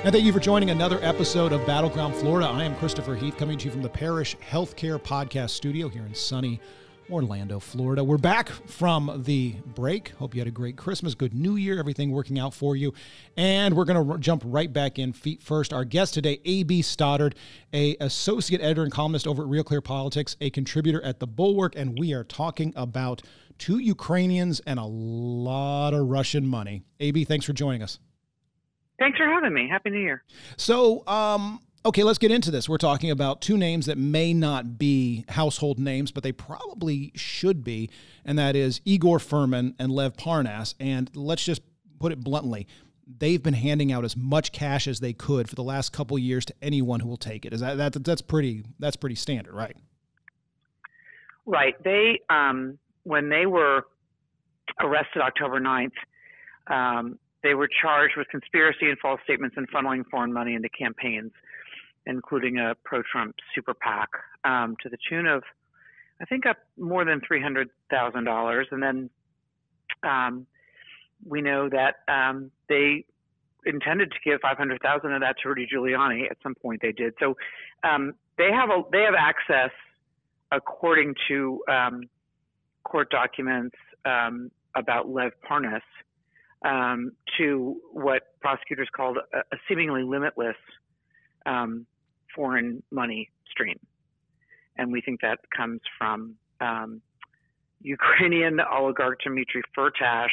And thank you for joining another episode of Battleground, Florida. I am Christopher Heath, coming to you from the Parish Healthcare Podcast Studio here in sunny Orlando, Florida. We're back from the break. Hope you had a great Christmas, good New Year, everything working out for you. And we're going to jump right back in feet first. Our guest today, A.B. Stoddard, a associate editor and columnist over at Real Clear Politics, a contributor at the Bulwark, and we are talking about 2 Ukrainians and a lot of Russian money. A.B., thanks for joining us. Thanks for having me. Happy New Year. So, okay, let's get into this. We're talking about 2 names that may not be household names, but they probably should be, and that is Igor Fruman and Lev Parnassus. And let's just put it bluntly, they've been handing out as much cash as they could for the last couple of years to anyone who will take it. Is that's pretty standard, right? Right. They when they were arrested October 9th, they were charged with conspiracy and false statements and funneling foreign money into campaigns, including a pro-Trump super PAC, to the tune of, I think, up more than $300,000. And then we know that they intended to give $500,000 of that to Rudy Giuliani. At some point, they did. So they have access, according to court documents about Lev Parnassus, to what prosecutors called a seemingly limitless foreign money stream. And we think that comes from Ukrainian oligarch Dmitry Firtash,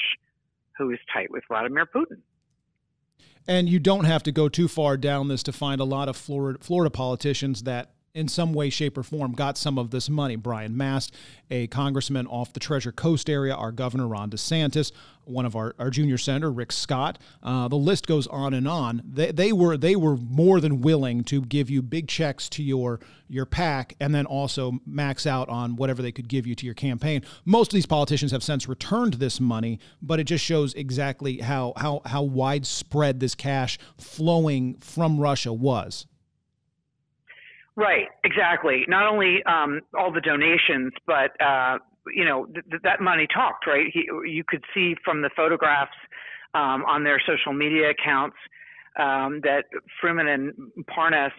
who is tight with Vladimir Putin. And you don't have to go too far down this to find a lot of Florida politicians that in some way, shape, or form got some of this money. Brian Mast, a congressman off the Treasure Coast area, our governor, Ron DeSantis, one of our junior senator, Rick Scott. The list goes on and on. They were more than willing to give you big checks to your PAC and then also max out on whatever they could give you to your campaign. Most of these politicians have since returned this money, but it just shows exactly how widespread this cash flowing from Russia was. Right, exactly. Not only all the donations, but that money talked. Right, you could see from the photographs on their social media accounts that Fruman and Parnassus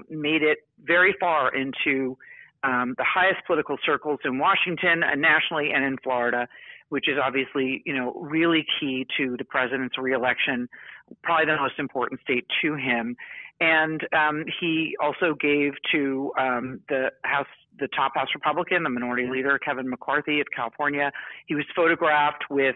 made it very far into the highest political circles in Washington and nationally and in Florida, which is obviously really key to the president's reelection, probably the most important state to him. And he also gave to the top House Republican, the minority leader, Kevin McCarthy of California. He was photographed with,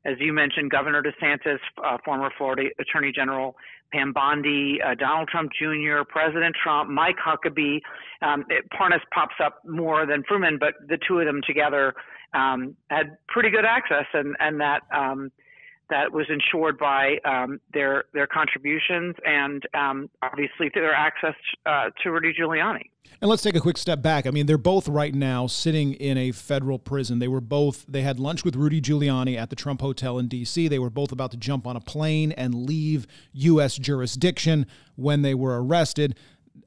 as you mentioned, Governor DeSantis, former Florida Attorney General Pam Bondi, Donald Trump Jr., President Trump, Mike Huckabee. Parnassus pops up more than Fruman, but the 2 of them together had pretty good access, and that was ensured by their contributions and obviously through their access to Rudy Giuliani. And let's take a quick step back. I mean, they're both right now sitting in a federal prison. They had lunch with Rudy Giuliani at the Trump Hotel in D.C. They were both about to jump on a plane and leave U.S. jurisdiction when they were arrested.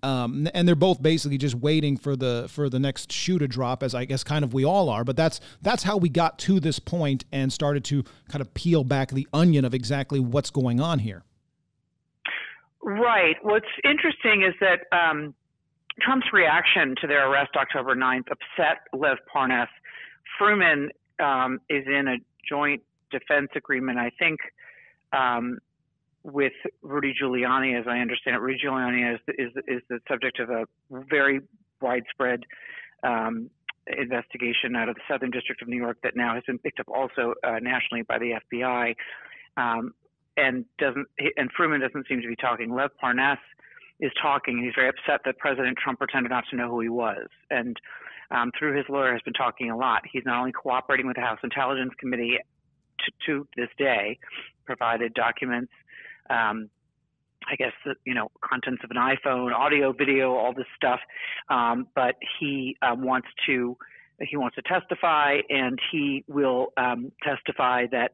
And they're both basically just waiting for the next shoe to drop, as I guess kind of we all are. But that's how we got to this point and started to kind of peel back the onion of exactly what's going on here. Right. What's interesting is that Trump's reaction to their arrest October 9th upset Lev Parnassus. Fruman is in a joint defense agreement, I think, with Rudy Giuliani, as I understand it. Rudy Giuliani is the subject of a very widespread investigation out of the Southern District of New York that now has been picked up also nationally by the FBI, and Fruman doesn't seem to be talking. Lev Parnassus is talking. He's very upset that President Trump pretended not to know who he was, and through his lawyer has been talking a lot. He's not only cooperating with the House Intelligence Committee to this day, provided documents, I guess, contents of an iPhone, audio, video, all this stuff. But he wants to testify, and he will testify that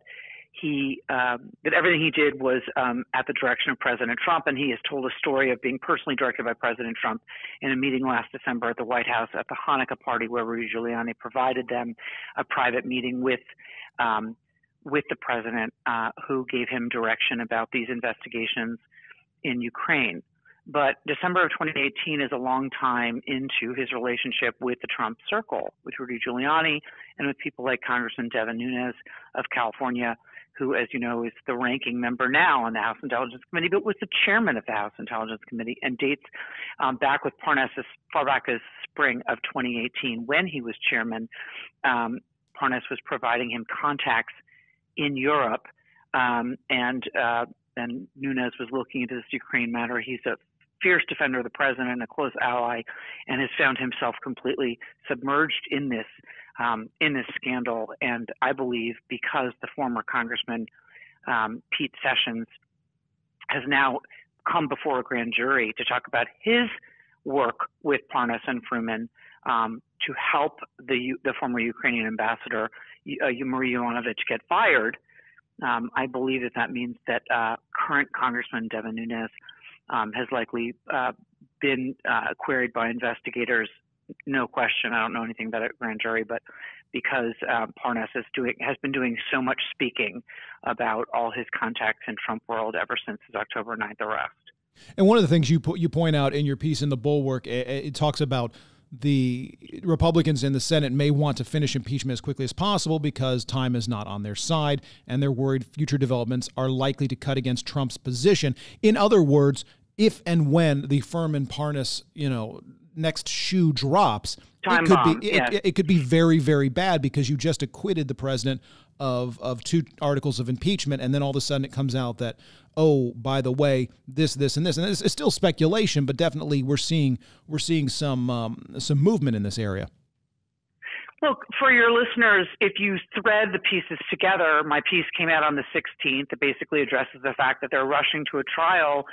that everything he did was at the direction of President Trump, and he has told a story of being personally directed by President Trump in a meeting last December at the White House at the Hanukkah party, where Rudy Giuliani provided them a private meeting with with the president who gave him direction about these investigations in Ukraine. But December of 2018 is a long time into his relationship with the Trump circle, with Rudy Giuliani and with people like Congressman Devin Nunes of California, who, as you know, is the ranking member now on the House Intelligence Committee, but was the chairman of the House Intelligence Committee and dates back with Parnassus far back as spring of 2018 when he was chairman. Parnassus was providing him contacts in Europe, and Nunes was looking into this Ukraine matter. He's a fierce defender of the president, a close ally, and has found himself completely submerged in this scandal. And I believe because the former Congressman Pete Sessions has now come before a grand jury to talk about his work with Parnas and Fruman to help the former Ukrainian ambassador Marie Yovanovitch get fired. I believe that means that current Congressman Devin Nunes has likely been queried by investigators. No question. I don't know anything about a grand jury, but because Parnassus has been doing so much speaking about all his contacts in Trump world ever since his October 9th arrest. And one of the things you point out in your piece in the Bulwark, it talks about the Republicans in the Senate may want to finish impeachment as quickly as possible because time is not on their side, and they're worried future developments are likely to cut against Trump's position. In other words, if and when the Furman-Parnas, next shoe drops, it could be very, very bad because you just acquitted the president of two articles of impeachment, and then all of a sudden it comes out that, oh, by the way, this, and this, and it's still speculation, but definitely we're seeing some movement in this area. Look, for your listeners, if you thread the pieces together, my piece came out on the 16th. It basically addresses the fact that they're rushing to a trial,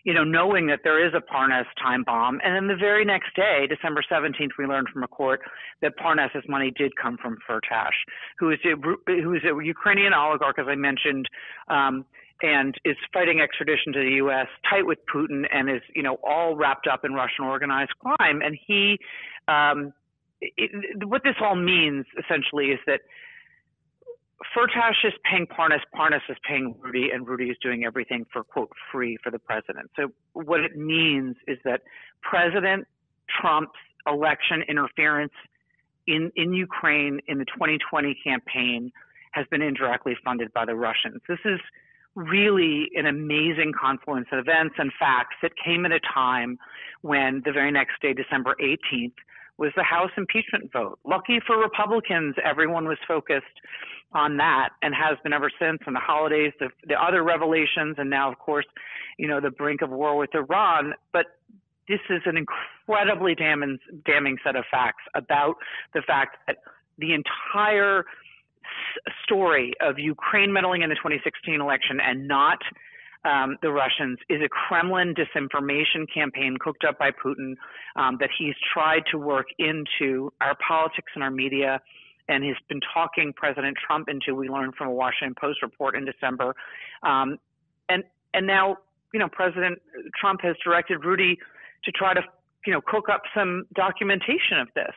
knowing that there is a Parnas time bomb. And then the very next day, December 17th, we learned from a court that Parnassus money did come from Firtash, who is a Ukrainian oligarch, as I mentioned, and is fighting extradition to the U.S., tight with Putin, and is, all wrapped up in Russian organized crime. And what this all means, essentially, is that Firtash is paying Parnas, Parnas is paying Rudy, and Rudy is doing everything for, quote, free for the president. So what it means is that President Trump's election interference in Ukraine in the 2020 campaign has been indirectly funded by the Russians. This is really an amazing confluence of events and facts that came at a time when the very next day, December 18th, was the House impeachment vote. Lucky for Republicans, everyone was focused on that and has been ever since. And the holidays, the other revelations, and now, of course, the brink of war with Iran. But this is an incredibly damning set of facts about the fact that the entire story of Ukraine meddling in the 2016 election and not the Russians is a Kremlin disinformation campaign cooked up by Putin that he's tried to work into our politics and our media, and he's been talking President Trump into, we learned from a Washington Post report in December. And now, President Trump has directed Rudy to try to, cook up some documentation of this,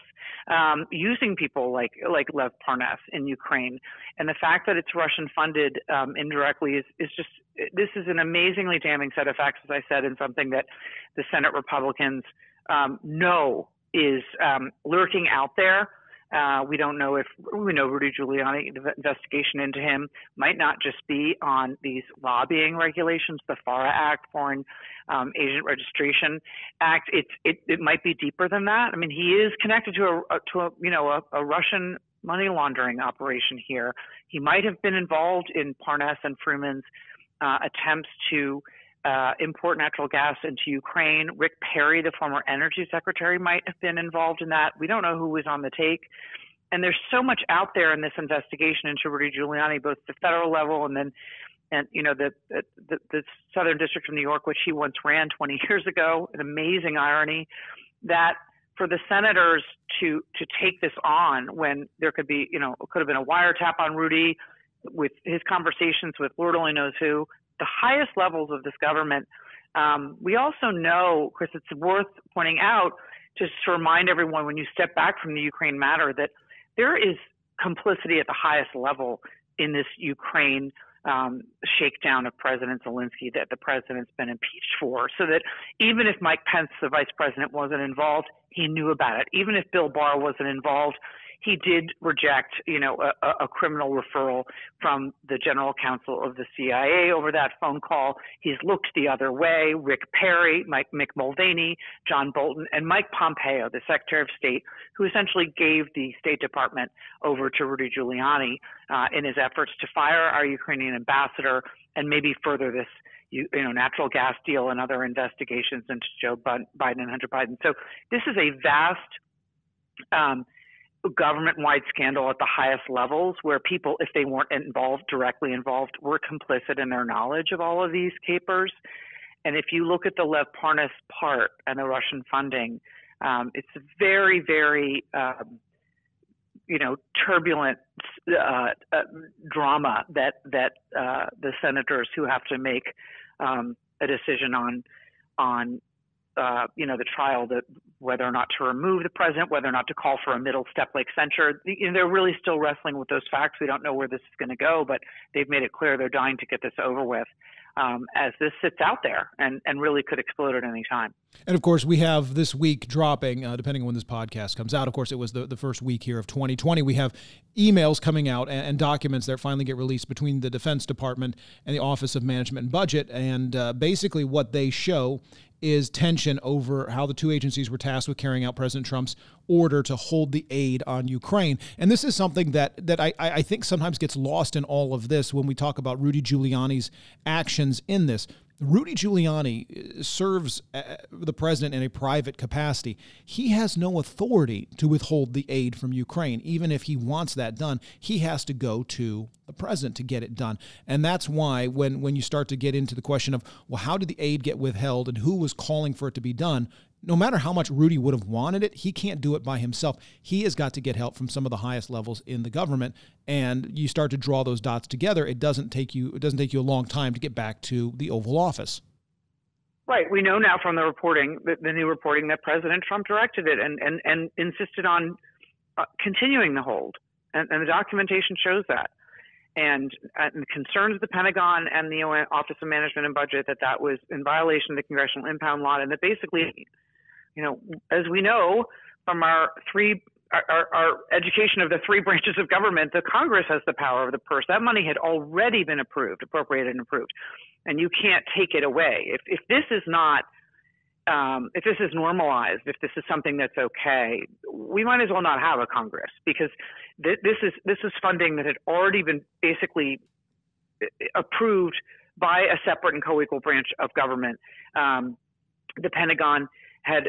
using people like Lev Parnas in Ukraine. And the fact that it's Russian funded indirectly is just, this is an amazingly damning set of facts, as I said, and something that the Senate Republicans know is lurking out there. We don't know we know Rudy Giuliani, the investigation into him might not just be on these lobbying regulations, the FARA Act, Foreign Agent Registration Act. It might be deeper than that. I mean, he is connected to a Russian money laundering operation here. He might have been involved in Parnas and Fruman's attempts to import natural gas into Ukraine. Rick Perry, the former energy secretary, might have been involved in that. We don't know who was on the take. And there's so much out there in this investigation into Rudy Giuliani, both the federal level and the Southern District of New York, which he once ran 20 years ago. An amazing irony that for the senators to take this on when there could have been a wiretap on Rudy with his conversations with Lord only knows who, the highest levels of this government. We also know, Chris, it's worth pointing out, just to remind everyone when you step back from the Ukraine matter, that there is complicity at the highest level in this Ukraine shakedown of President Zelensky that the president's been impeached for, so that even if Mike Pence, the vice president, wasn't involved, he knew about it. Even if Bill Barr wasn't involved, he did reject, a criminal referral from the general counsel of the CIA over that phone call. He's looked the other way. Rick Perry, Mick Mulvaney, John Bolton, and Mike Pompeo, the Secretary of State, who essentially gave the State Department over to Rudy Giuliani in his efforts to fire our Ukrainian ambassador and maybe further this natural gas deal and other investigations into Joe Biden and Hunter Biden. So this is a vast government-wide scandal at the highest levels, where people, if they weren't directly involved, were complicit in their knowledge of all of these capers. And if you look at the Lev Parnas part and the Russian funding, it's a very, very, turbulent drama that the senators who have to make a decision on the trial, that whether or not to remove the president, whether or not to call for a middle step like censure. They're really still wrestling with those facts. We don't know where this is going to go, but they've made it clear they're dying to get this over with as this sits out there and really could explode at any time. And of course, we have this week dropping, depending on when this podcast comes out. Of course, it was the first week here of 2020. We have emails coming out and documents that finally get released between the Defense Department and the Office of Management and Budget. And basically what they show is tension over how the two agencies were tasked with carrying out President Trump's order to hold the aid on Ukraine. And this is something that I think sometimes gets lost in all of this when we talk about Rudy Giuliani's actions in this. Rudy Giuliani serves the president in a private capacity. He has no authority to withhold the aid from Ukraine. Even if he wants that done, he has to go to the president to get it done. And that's why when you start to get into the question of, well, how did the aid get withheld and who was calling for it to be done, no matter how much Rudy would have wanted it, he can't do it by himself. He has got to get help from some of the highest levels in the government. And you start to draw those dots together. It doesn't take you a long time to get back to the Oval Office. Right. We know now from the reporting, the new reporting, that President Trump directed it and insisted on continuing the hold. And the documentation shows that. And concerns the Pentagon and the Office of Management and Budget that was in violation of the Congressional Impound Law, and that basically, as we know from our education of the three branches of government, the Congress has the power of the purse. That money had already been appropriated and approved, and you can't take it away. If this is not, if this is normalized, if this is something that's okay, we might as well not have a Congress, because this is funding that had already been basically approved by a separate and co-equal branch of government. The Pentagon had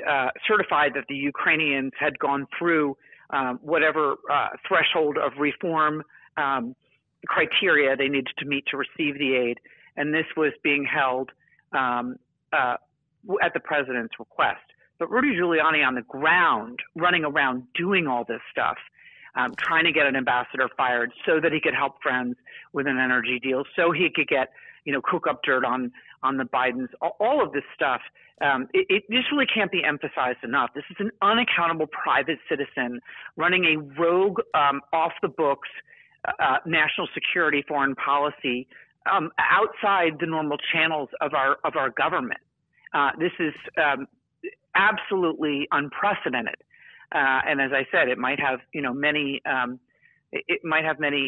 certified that the Ukrainians had gone through whatever threshold of reform criteria they needed to meet to receive the aid, and this was being held at the president's request. But Rudy Giuliani on the ground, running around doing all this stuff, trying to get an ambassador fired so that he could help friends with an energy deal, so he could get, cook up dirt on the Bidens, all of this stuff. This really can't be emphasized enough. This is an unaccountable private citizen running a rogue, off the books, national security foreign policy outside the normal channels of our government. This is absolutely unprecedented. And as I said, it might have, many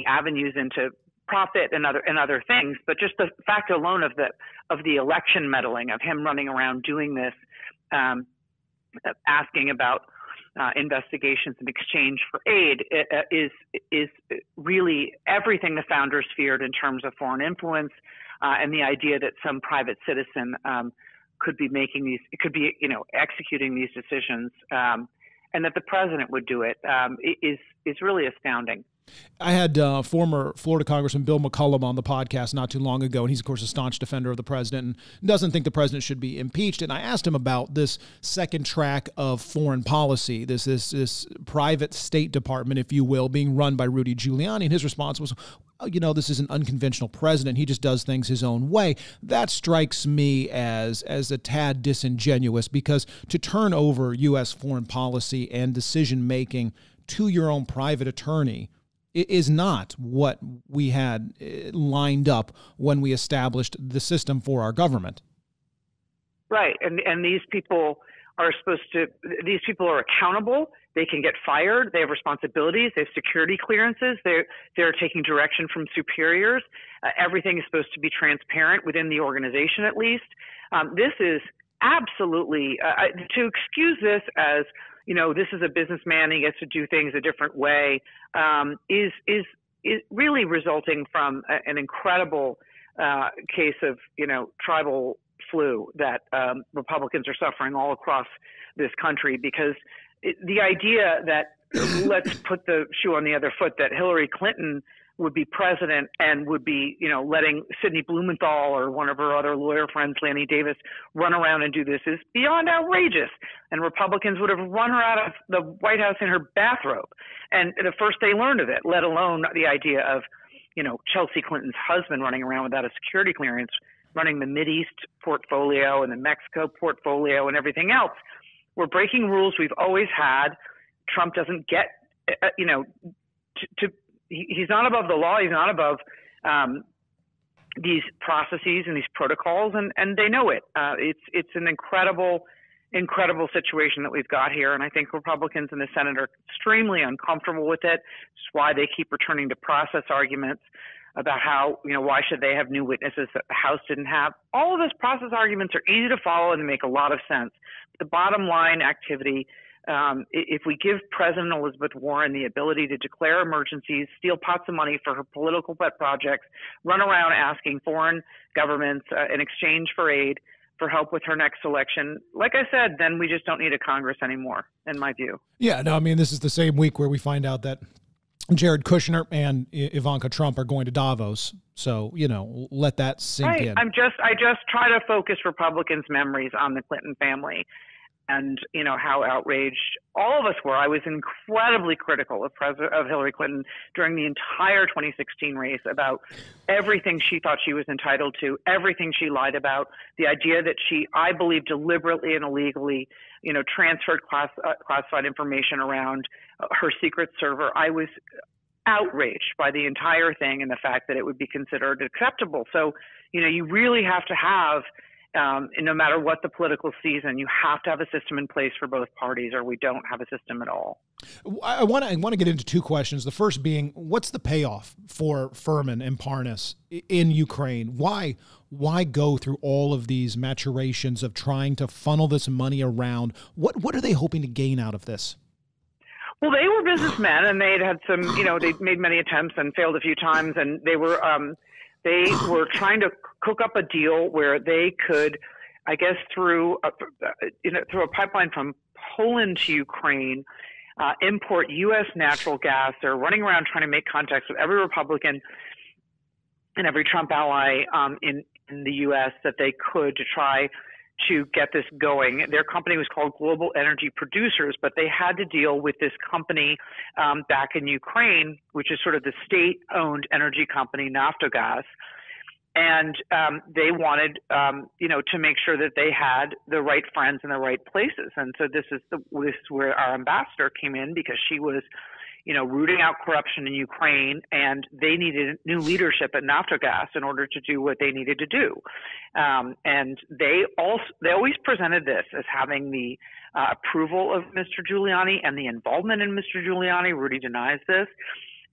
avenues into profit and other things, but just the fact alone of the election meddling, of him running around doing this, asking about investigations in exchange for aid, is really everything the founders feared in terms of foreign influence, and the idea that some private citizen could be executing these decisions, and that the president would do it, is really astounding. I had former Florida Congressman Bill McCollum on the podcast not too long ago, and he's, of course, a staunch defender of the president and doesn't think the president should be impeached. And I asked him about this second track of foreign policy, this private State Department, if you will, being run by Rudy Giuliani. And his response was, this is an unconventional president. He just does things his own way. That strikes me as a tad disingenuous, because to turn over U.S. foreign policy and decision-making to your own private attorney is not what we had lined up when we established the system for our government. Right. And these people are accountable. They can get fired. They have responsibilities. They have security clearances. They're taking direction from superiors. Everything is supposed to be transparent within the organization, at least. This is absolutely to excuse this as, this is a businessman, he gets to do things a different way, is really resulting from an incredible case of, tribal flu that Republicans are suffering all across this country, because the idea that let's put the shoe on the other foot, that Hillary Clinton would be president and would be, letting Sidney Blumenthal or one of her other lawyer friends, Lanny Davis, run around and do this is beyond outrageous. And Republicans would have run her out of the White House in her bathrobe. And the first they learned of it, let alone the idea of, Chelsea Clinton's husband running around without a security clearance, running the Mideast portfolio and the Mexico portfolio and everything else. We're breaking rules we've always had. Trump doesn't get, he's not above the law. He's not above these processes and these protocols, and they know it. It's an incredible situation that we've got here, and I think Republicans in the Senate are extremely uncomfortable with it. It's why they keep returning to process arguments about how, why should they have new witnesses that the House didn't have. All of those process arguments are easy to follow and make a lot of sense. The bottom line activity, if we give President Elizabeth Warren the ability to declare emergencies, steal pots of money for her political pet projects, run around asking foreign governments in exchange for aid for help with her next election, like I said, then we just don't need a Congress anymore, in my view. Yeah, no, I mean, this is the same week where we find out that Jared Kushner and Ivanka Trump are going to Davos. So, let that sink in. I just try to focus Republicans' memories on the Clinton family and, how outraged all of us were. I was incredibly critical of Hillary Clinton during the entire 2016 race about everything she thought she was entitled to, everything she lied about, the idea that she, I believe, deliberately and illegally, transferred classified information around her secret server. I was outraged by the entire thing and the fact that it would be considered acceptable. So, you really have to have, no matter what the political season, you have to have a system in place for both parties, or we don't have a system at all. I want to get into two questions. The first being, what's the payoff for Furman and Parnassus in Ukraine? Why go through all of these maturations of trying to funnel this money around? What are they hoping to gain out of this? Well, they were businessmen, and they'd had some, they'd made many attempts and failed a few times, and they were trying to cook up a deal where they could, I guess, through a pipeline from Poland to Ukraine, import U.S. natural gas. They're running around trying to make contacts with every Republican and every Trump ally in the U.S. that they could to try to get this going. Their company was called Global Energy Producers, but they had to deal with this company back in Ukraine, which is sort of the state-owned energy company, Naftogaz. And they wanted, to make sure that they had the right friends in the right places. And so this is where our ambassador came in, because she was, rooting out corruption in Ukraine, and they needed new leadership at Naftogaz in order to do what they needed to do. And they always presented this as having the approval of Mr. Giuliani and the involvement in Mr. Giuliani. Rudy denies this.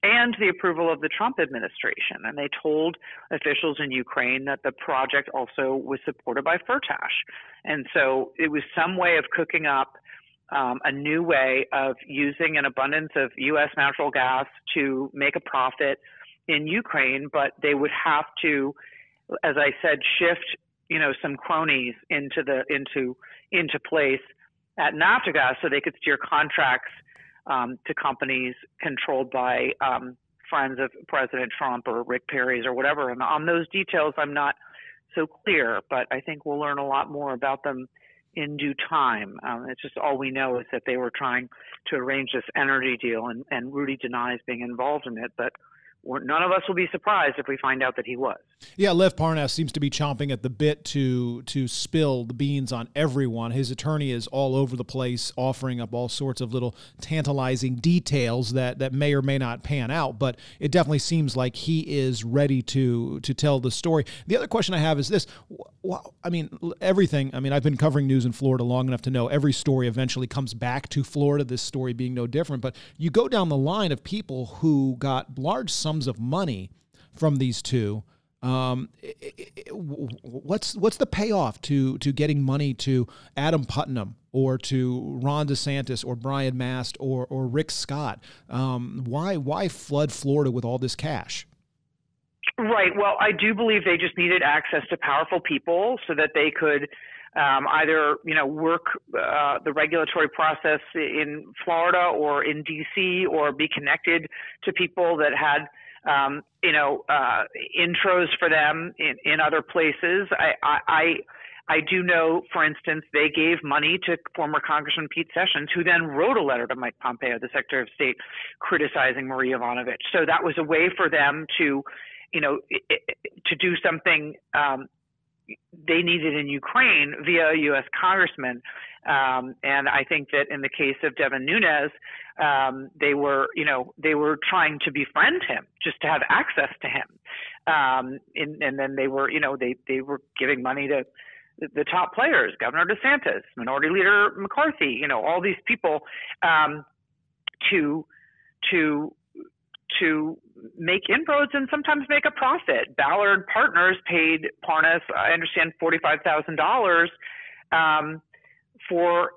And the approval of the Trump administration. And they told officials in Ukraine that the project also was supported by Firtash. And so it was some way of cooking up a new way of using an abundance of U.S. natural gas to make a profit in Ukraine, but they would have to, as I said, shift, some cronies into place at Naftogaz so they could steer contracts to companies controlled by friends of President Trump or Rick Perry's or whatever. And on those details, I'm not so clear, but I think we'll learn a lot more about them in due time. It's just all we know is that they were trying to arrange this energy deal, and Rudy denies being involved in it, but none of us will be surprised if we find out that he was. Yeah, Lev Parnas seems to be chomping at the bit to spill the beans on everyone. His attorney is all over the place, offering up all sorts of little tantalizing details that may or may not pan out, but it definitely seems like he is ready to tell the story. The other question I have is this. I mean, everything, I've been covering news in Florida long enough to know every story eventually comes back to Florida, this story being no different, but you go down the line of people who got large sums of money from these two. What's the payoff to getting money to Adam Putnam or to Ron DeSantis or Brian Mast or Rick Scott? Why flood Florida with all this cash? Right. Well, I do believe they just needed access to powerful people so that they could either, work the regulatory process in Florida or in D.C. or be connected to people that had, intros for them in other places. I do know, for instance, they gave money to former Congressman Pete Sessions, who then wrote a letter to Mike Pompeo, the Secretary of State, criticizing Marie Yovanovitch. So that was a way for them to do something they needed in Ukraine via a U.S. congressman. And I think that in the case of Devin Nunes, they were trying to befriend him just to have access to him. And then they were giving money to the top players, Governor DeSantis, Minority Leader McCarthy, all these people, to make inroads and sometimes make a profit. Ballard Partners paid Parnas, I understand, $45,000 for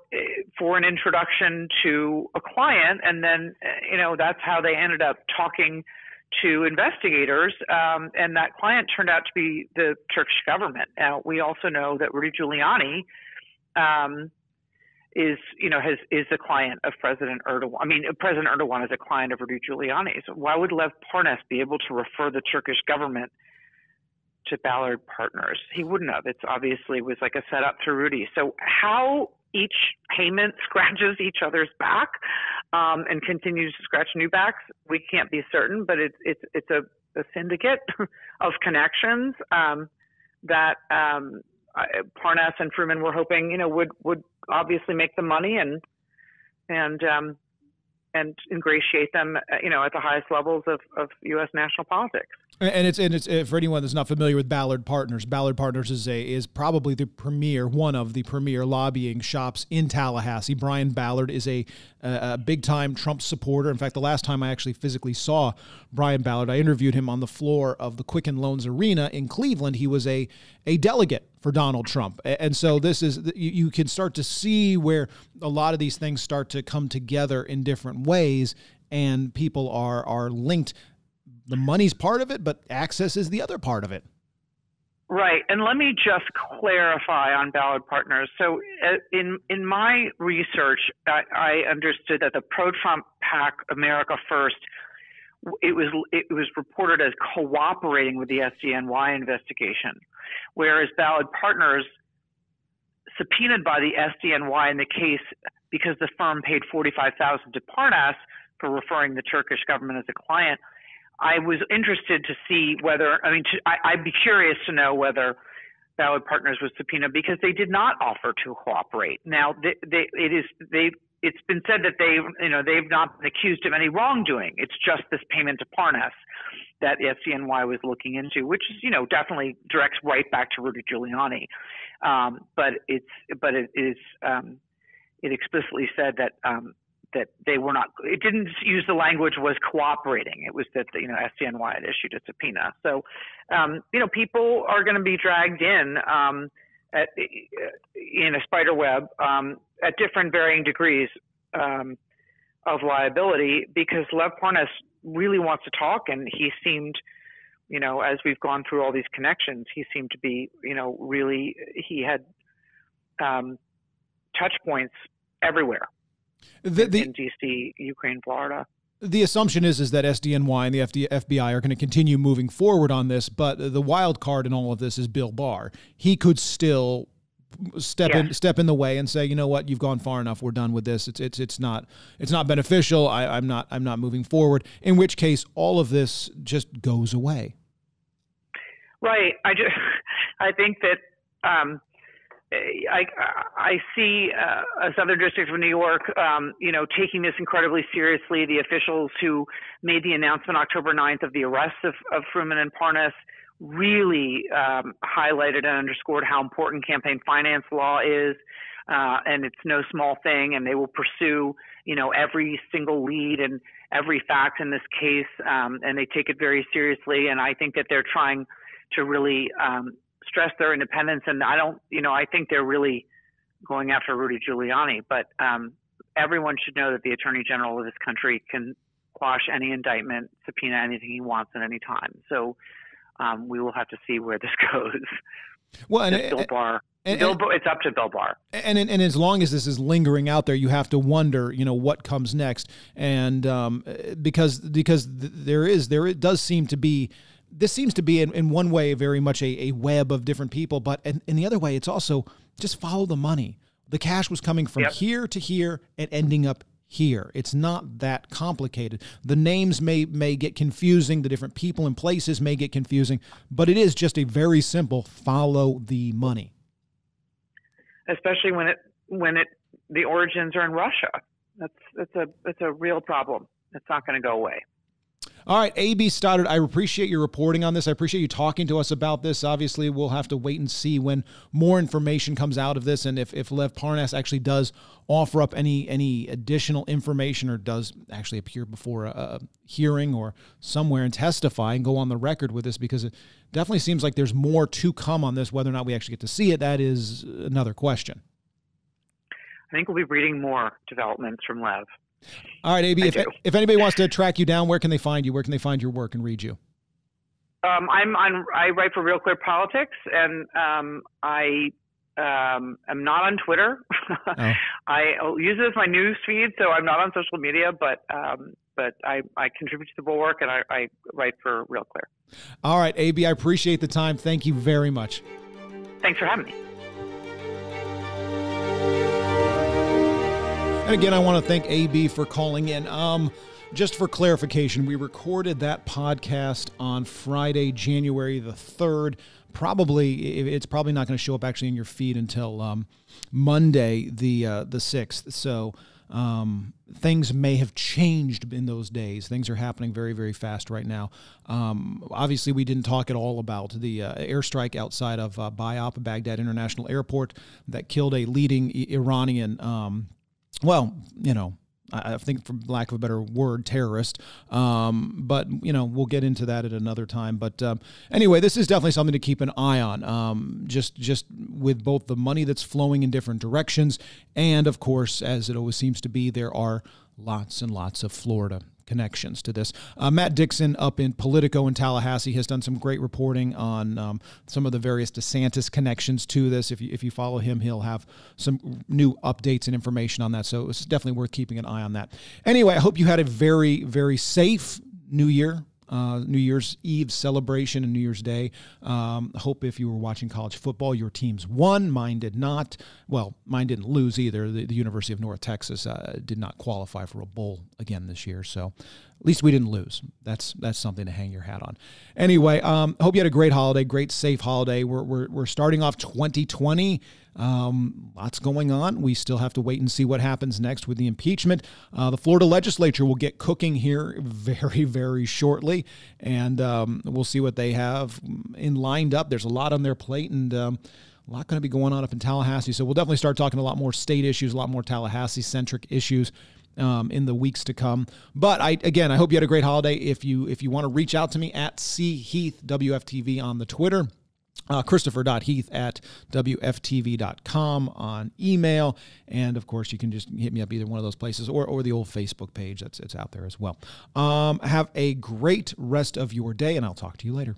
an introduction to a client, and then that's how they ended up talking to investigators, and that client turned out to be the Turkish government. Now, we also know that Rudy Giuliani is the client of President Erdogan. President Erdogan is a client of Rudy Giuliani. So why would Lev Parnas be able to refer the Turkish government to Ballard Partners? He wouldn't have. It's obviously was like a setup to Rudy. So how each payment scratches each other's back and continues to scratch new backs, we can't be certain, but it's a syndicate of connections that Parnas and Fruman were hoping, would obviously make the money and ingratiate them, at the highest levels of U.S. national politics. And it's for anyone that's not familiar with Ballard Partners. Ballard Partners is probably one of the premier lobbying shops in Tallahassee. Brian Ballard is a big time Trump supporter. In fact, the last time I actually physically saw Brian Ballard, I interviewed him on the floor of the Quicken Loans Arena in Cleveland. He was a delegate for Donald Trump. And so you can start to see where a lot of these things start to come together in different ways, and people are linked. The money's part of it, but access is the other part of it. Right. And let me just clarify on Ballard Partners. So in my research, I understood that the pro-Trump PAC America First, it was reported as cooperating with the SDNY investigation, whereas Ballard Partners, subpoenaed by the SDNY in the case because the firm paid $45,000 to Parnas for referring the Turkish government as a client. I was interested to see whether, I'd be curious to know whether Ballard Partners was subpoenaed because they did not offer to cooperate. Now, it's been said that they've not been accused of any wrongdoing. It's just this payment to Parnas that FDNY was looking into, which is, definitely directs right back to Rudy Giuliani. But it explicitly said that they were not. It didn't use the language was cooperating. It was that SDNY had issued a subpoena. So people are going to be dragged in a spider web at different varying degrees of liability because Lev Parnas really wants to talk, and he seemed, as we've gone through all these connections, he seemed to be, really he had touch points everywhere. In D.C., Ukraine, Florida. The assumption is that SDNY and the FBI are going to continue moving forward on this, but the wild card in all of this is Bill Barr. He could still step in the way and say, you know what, you've gone far enough. We're done with this. It's not beneficial. I'm not moving forward. In which case, all of this just goes away. Right. I think that I see a Southern District of New York, taking this incredibly seriously. The officials who made the announcement October 9th of the arrest of Fruman and Parnas really highlighted and underscored how important campaign finance law is, and it's no small thing. And they will pursue, every single lead and every fact in this case, and they take it very seriously. And I think that they're trying to really stress their independence. And I think they're really going after Rudy Giuliani. But everyone should know that the Attorney General of this country can quash any indictment, subpoena anything he wants at any time. So we will have to see where this goes. Well, Bill Barr. It's up to Bill Barr. And as long as this is lingering out there, you have to wonder, what comes next. And because it does seem to be. This seems to be, in one way, very much a web of different people, but in the other way, it's also just follow the money. The cash was coming from here to here and ending up here. It's not that complicated. The names may get confusing. The different people and places may get confusing, but it is just a very simple follow the money. Especially when the origins are in Russia. That's a real problem. It's not going to go away. All right, A.B. Stoddard, I appreciate your reporting on this. I appreciate you talking to us about this. Obviously, we'll have to wait and see when more information comes out of this, and if Lev Parnas actually does offer up any additional information or does actually appear before a hearing or somewhere and testify and go on the record with this, because it definitely seems like there's more to come on this. Whether or not we actually get to see it, that is another question. I think we'll be reading more developments from Lev. All right, AB, if anybody wants to track you down, where can they find you? Where can they find your work and read you? I write for Real Clear Politics, and I am not on Twitter. Oh. I use it as my news feed, so I'm not on social media, but I contribute to the Bulwark, and I write for Real Clear. All right, AB, I appreciate the time. Thank you very much. Thanks for having me. And again, I want to thank AB for calling in. Just for clarification, we recorded that podcast on Friday, January the 3rd. It's probably not going to show up actually in your feed until Monday, the 6th. So things may have changed in those days. Things are happening very, very fast right now. Obviously, we didn't talk at all about the airstrike outside of Baghdad International Airport that killed a leading Iranian I think, for lack of a better word, terrorist. But, we'll get into that at another time. But anyway, this is definitely something to keep an eye on, just with both the money that's flowing in different directions. And, of course, as it always seems to be, there are lots and lots of Florida connections to this. Matt Dixon up in Politico in Tallahassee has done some great reporting on some of the various DeSantis connections to this. If you follow him, he'll have some new updates and information on that. So it's definitely worth keeping an eye on that. Anyway, I hope you had a very, very safe New Year. New Year's Eve celebration and New Year's Day. Hope if you were watching college football, your teams won. Mine did not. Well, mine didn't lose either. The University of North Texas did not qualify for a bowl again this year. So at least we didn't lose. That's something to hang your hat on. Anyway, hope you had a great holiday, great safe holiday. We're starting off 2020. Lots going on. We still have to wait and see what happens next with the impeachment. The Florida legislature will get cooking here very, very shortly, and we'll see what they have lined up. There's a lot on their plate, and a lot going to be going on up in Tallahassee. So we'll definitely start talking a lot more state issues, a lot more Tallahassee-centric issues in the weeks to come. But I hope you had a great holiday. If you want to reach out to me at CHeath WFTV on the Twitter. Christopher.heath@WFTV.com on email. And, of course, you can just hit me up either one of those places or the old Facebook page. It's out there as well. Have a great rest of your day, and I'll talk to you later.